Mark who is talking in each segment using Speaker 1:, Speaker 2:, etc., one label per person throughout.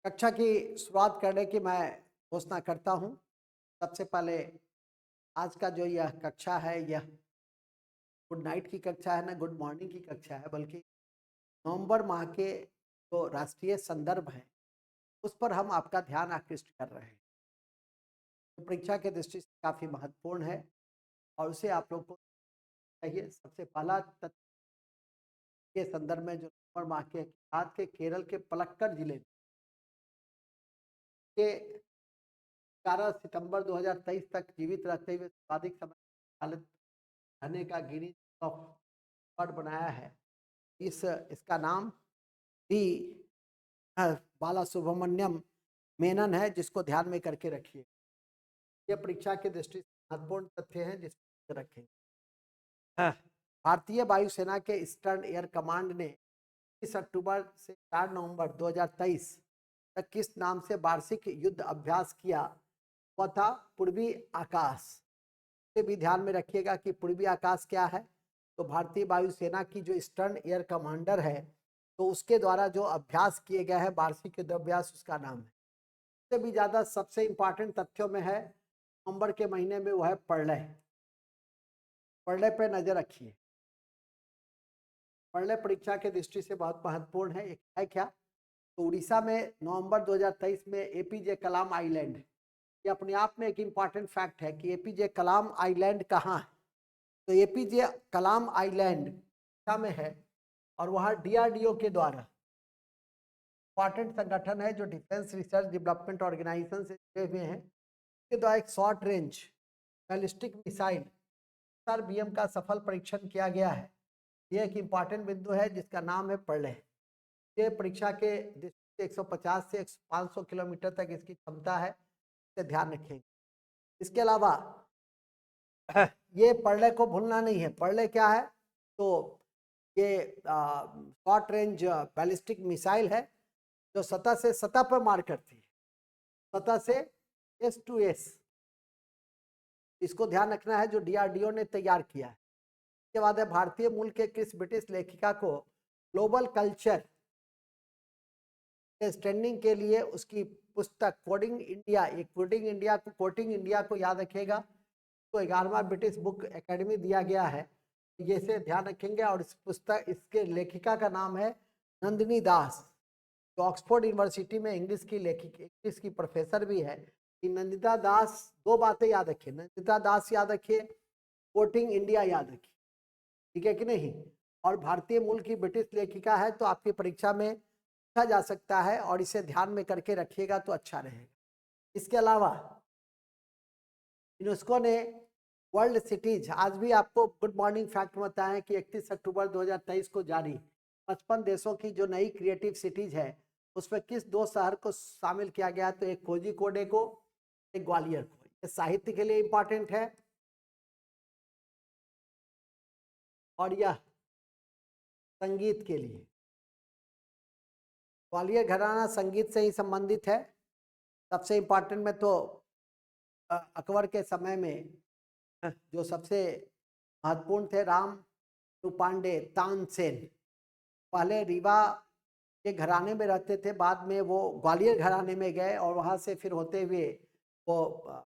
Speaker 1: कक्षा की शुरुआत करने की मैं घोषणा करता हूँ। सबसे पहले आज का जो यह कक्षा है यह गुड नाइट की कक्षा है, ना गुड मॉर्निंग की कक्षा है, बल्कि नवंबर माह के जो राष्ट्रीय संदर्भ है उस पर हम आपका ध्यान आकृष्ट कर रहे हैं। तो परीक्षा के दृष्टि से काफ़ी महत्वपूर्ण है और उसे आप लोग को चाहिए। सबसे पहला तथ्य के संदर्भ में जो नवंबर माह के आज के केरल के पलक्कड़ जिले के 11 सितंबर 2023 तक जीवित रहते हुए सर्वाधिक समय संचालित रहने का गिनीज ऑफ रिकॉर्ड बनाया है। इसका नाम डी बाला सुब्रमण्यम मेनन है, जिसको ध्यान में करके रखिए। यह परीक्षा की दृष्टि से महत्वपूर्ण तथ्य हैं जिसको रखें। भारतीय वायुसेना के ईस्टर्न एयर कमांड ने 30 अक्टूबर से 4 नवंबर 2023 तक किस नाम से वार्षिक युद्ध अभ्यास किया वह था पूर्वी आकाश। से भी ध्यान में रखिएगा कि पूर्वी आकाश क्या है। तो भारतीय वायुसेना की जो ईस्टर्न एयर कमांडर है तो उसके द्वारा जो अभ्यास किए गए हैं वार्षिक युद्ध अभ्यास, उसका नाम है। इससे भी ज़्यादा सबसे इंपॉर्टेंट तथ्यों में है नवंबर के महीने में वो है प्रलय। प्रलय पे नजर रखिए। प्रलय परीक्षा के दृष्टि से बहुत महत्वपूर्ण है। एक है क्या, तो उड़ीसा में नवंबर 2023 में एपीजे कलाम आइलैंड, ये अपने आप में एक इम्पॉर्टेंट फैक्ट है कि एपीजे कलाम आइलैंड कहाँ है। तो एपीजे कलाम आइलैंड उड़ीसा में है और वहाँ डीआरडीओ के द्वारा इंपॉर्टेंट संगठन है जो डिफेंस रिसर्च डेवलपमेंट ऑर्गेनाइजेशन से जुड़े हुए हैं। इसके द्वारा एक short range ballistic missile SRBM का सफल परीक्षण किया गया है। यह एक इम्पॉर्टेंट बिंदु है जिसका नाम है प्रलय। ये परीक्षा के दृष्टि से 150 से 500 किलोमीटर तक इसकी क्षमता है, इसे ध्यान रखेंगे। इसके अलावा ये प्रलय को भूलना नहीं है। प्रलय क्या है, तो ये शॉर्ट रेंज बैलिस्टिक मिसाइल है जो सतह से सतह पर मार करती है, सतह से एस टू एस। इसको ध्यान रखना है, जो डीआरडीओ ने तैयार किया है। इसके बाद है भारतीय मूल के किस ब्रिटिश लेखिका को ग्लोबल कल्चर स्टैंडिंग के लिए उसकी पुस्तक कोडिंग इंडिया, एक कोडिंग इंडिया को याद रखिएगा, तो 11वां ब्रिटिश बुक एकेडमी दिया गया है, ये से ध्यान रखेंगे। और इस पुस्तक, इसके लेखिका का नाम है नंदिनी दास, जो ऑक्सफोर्ड यूनिवर्सिटी में इंग्लिश की प्रोफेसर भी है। कि नंदिता दास, दो बातें याद रखिए, नंदिता दास याद रखिए, कोडिंग इंडिया याद रखिए, ठीक है कि नहीं। और भारतीय मूल की ब्रिटिश लेखिका है, तो आपकी परीक्षा में पूछा जा सकता है और इसे ध्यान में करके रखिएगा तो अच्छा रहेगा। इसके अलावा यूनेस्को ने वर्ल्ड सिटीज, आज भी आपको गुड मॉर्निंग फैक्ट बताएं कि 31 अक्टूबर 2023 को जारी 55 देशों की जो नई क्रिएटिव सिटीज है उसमें किस दो शहर को शामिल किया गया, तो एक कोझिकोडे को, एक ग्वालियर को। ये साहित्य के लिए इंपॉर्टेंट है और यह संगीत के लिए। ग्वालियर घराना संगीत से ही संबंधित है। सबसे इंपॉर्टेंट में तो अकबर के समय में जो सबसे महत्वपूर्ण थे राम पांडे तानसेन, पहले रीवा के घराने में रहते थे, बाद में वो ग्वालियर घराने में गए और वहाँ से फिर होते हुए वो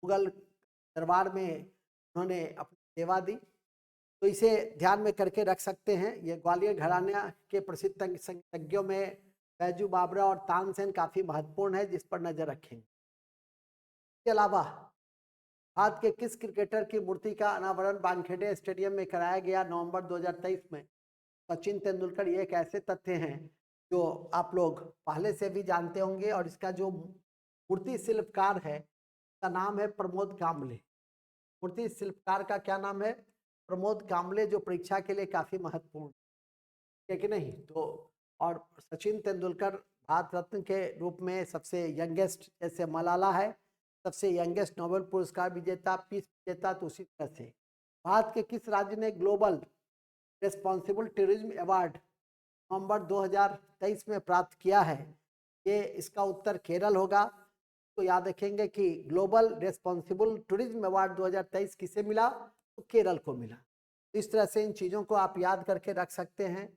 Speaker 1: मुगल दरबार में उन्होंने अपनी सेवा दी। तो इसे ध्यान में करके रख सकते हैं। ये ग्वालियर घराने के प्रसिद्ध संगीतज्ञों में बैजू बाबरा और तानसेन काफ़ी महत्वपूर्ण है, जिस पर नजर रखेंगे। इसके अलावा भारत के किस क्रिकेटर की मूर्ति का अनावरण वानखेड़े स्टेडियम में कराया गया नवंबर 2023 में? सचिन तेंदुलकर। ये एक ऐसे तथ्य हैं जो आप लोग पहले से भी जानते होंगे और इसका जो मूर्ति शिल्पकार है उसका नाम है प्रमोद काम्बले। मूर्ति शिल्पकार का क्या नाम है? प्रमोद काम्बले, जो परीक्षा के लिए काफी महत्वपूर्ण है कि नहीं। तो और सचिन तेंदुलकर भारत रत्न के रूप में सबसे यंगेस्ट, जैसे मलाला है सबसे यंगेस्ट नोबेल पुरस्कार विजेता, पीस विजेता, तो उसी तरह से भारत के किस राज्य ने ग्लोबल रेस्पॉन्सिबल टूरिज्म अवार्ड नवंबर 2023 में प्राप्त किया है? ये इसका उत्तर केरल होगा। तो याद रखेंगे कि ग्लोबल रेस्पॉन्सिबल टूरिज्म अवार्ड 2023 किसे मिला? तो केरल को मिला। इस तरह से इन चीज़ों को आप याद करके रख सकते हैं।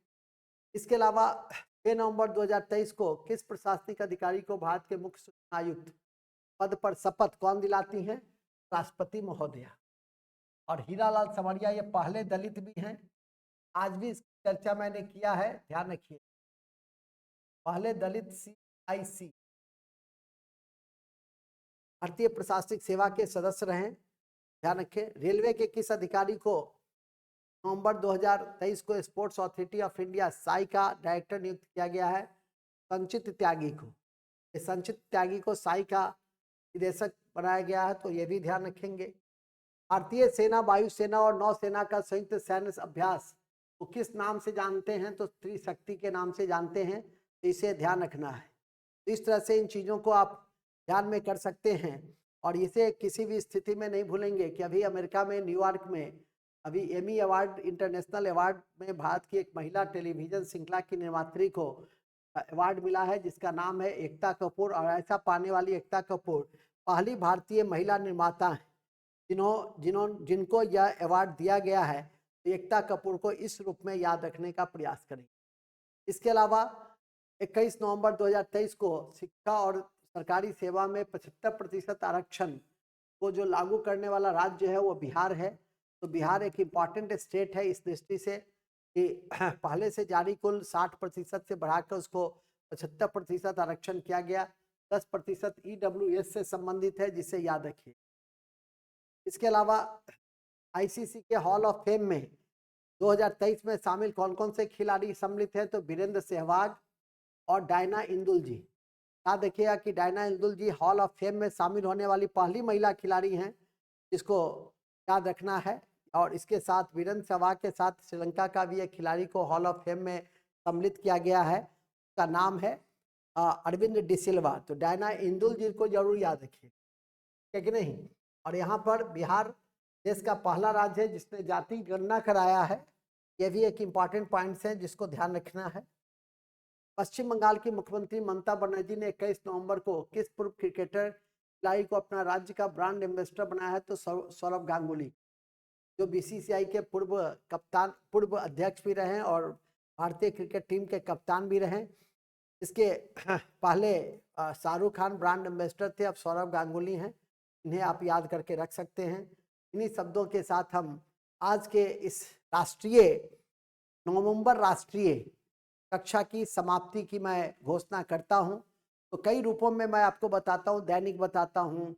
Speaker 1: इसके अलावा 6 नवंबर 2023 को किस प्रशासनिक अधिकारी को भारत के मुख्य सूचना आयुक्त पद पर शपथ कौन दिलाती हैं? राष्ट्रपति महोदया। और हीरालाल समरिया ये पहले दलित भी हैं, आज भी इसकी चर्चा मैंने किया है, ध्यान रखिए, पहले दलित CIC भारतीय प्रशासनिक सेवा के सदस्य रहे, ध्यान रखें। रेलवे के किस अधिकारी को नवंबर 2023 को sports authority of India Sai का डायरेक्टर नियुक्त किया गया है? संचित त्यागी को। संचित त्यागी को साई का निदेशक बनाया गया है, तो ये भी ध्यान रखेंगे। भारतीय सेना, वायुसेना और नौसेना का संयुक्त सैन्य अभ्यास वो किस नाम से जानते हैं? तो त्रिशक्ति के नाम से जानते हैं, तो इसे ध्यान रखना है। तो इस तरह से इन चीज़ों को आप ध्यान में कर सकते हैं और इसे किसी भी स्थिति में नहीं भूलेंगे कि अभी अमेरिका में न्यूयॉर्क में अभी एमी अवार्ड, इंटरनेशनल अवार्ड में भारत की एक महिला टेलीविजन श्रृंखला की निर्मात्री को अवार्ड मिला है जिसका नाम है एकता कपूर। और ऐसा पाने वाली एकता कपूर पहली भारतीय महिला निर्माता है जिनको यह अवार्ड दिया गया है। एकता कपूर को इस रूप में याद रखने का प्रयास करें। इसके अलावा 21 नवंबर 2023 को शिक्षा और सरकारी सेवा में 75% आरक्षण को जो लागू करने वाला राज्य है वो बिहार है। तो बिहार एक इम्पॉर्टेंट स्टेट है इस दृष्टि से कि पहले से जारी कुल 60% से बढ़ाकर उसको 75% आरक्षण किया गया। 10% EWS से संबंधित है, जिसे याद रखिए। इसके अलावा ICC के हॉल ऑफ फेम में 2023 में शामिल कौन कौन से खिलाड़ी सम्मिलित हैं? तो वीरेंद्र सहवाग और डायना इंदुल जी। याद रखिएगा कि Diana Edulji hall of fame में शामिल होने वाली पहली महिला खिलाड़ी हैं, जिसको याद रखना है। और इसके साथ वीरेंद्र सहवाग के साथ श्रीलंका का भी एक खिलाड़ी को हॉल ऑफ फेम में सम्मिलित किया गया है, उसका नाम है अरविंद डिसिल्वा। तो डायना इंदुल जी को जरूर याद रखिए, है कि नहीं। और यहाँ पर बिहार देश का पहला राज्य है जिसने जाति गणना कराया है, यह भी एक इम्पॉर्टेंट पॉइंट्स है जिसको ध्यान रखना है। पश्चिम बंगाल की मुख्यमंत्री ममता बनर्जी ने 21 नवंबर को किस पूर्व क्रिकेटर खिलाड़ी को अपना राज्य का ब्रांड एम्बेसडर बनाया है? तो सौरव गांगुली, जो BCCI के पूर्व अध्यक्ष भी रहे और भारतीय क्रिकेट टीम के कप्तान भी रहे। इसके पहले शाहरुख खान ब्रांड एम्बेसडर थे, अब सौरव गांगुली हैं। इन्हें आप याद करके रख सकते हैं। इन्हीं शब्दों के साथ हम आज के इस नवंबर राष्ट्रीय कक्षा की समाप्ति की मैं घोषणा करता हूं। तो कई रूपों में मैं आपको बताता हूं, दैनिक बताता हूं,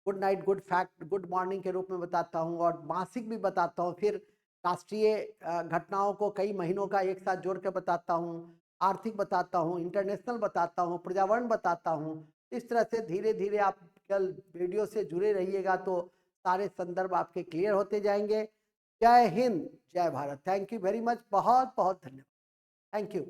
Speaker 1: good night, good fact, good morning के रूप में बताता हूं और मासिक भी बताता हूं। फिर राष्ट्रीय घटनाओं को कई महीनों का एक साथ जोड़ कर बताता हूं, आर्थिक बताता हूं, इंटरनेशनल बताता हूं, पर्यावरण बताता हूं। इस तरह से धीरे धीरे आप कल वीडियो से जुड़े रहिएगा तो सारे संदर्भ आपके क्लियर होते जाएंगे। जय हिंद, जय Bharat. Thank you very much, बहुत बहुत धन्यवाद। Thank you.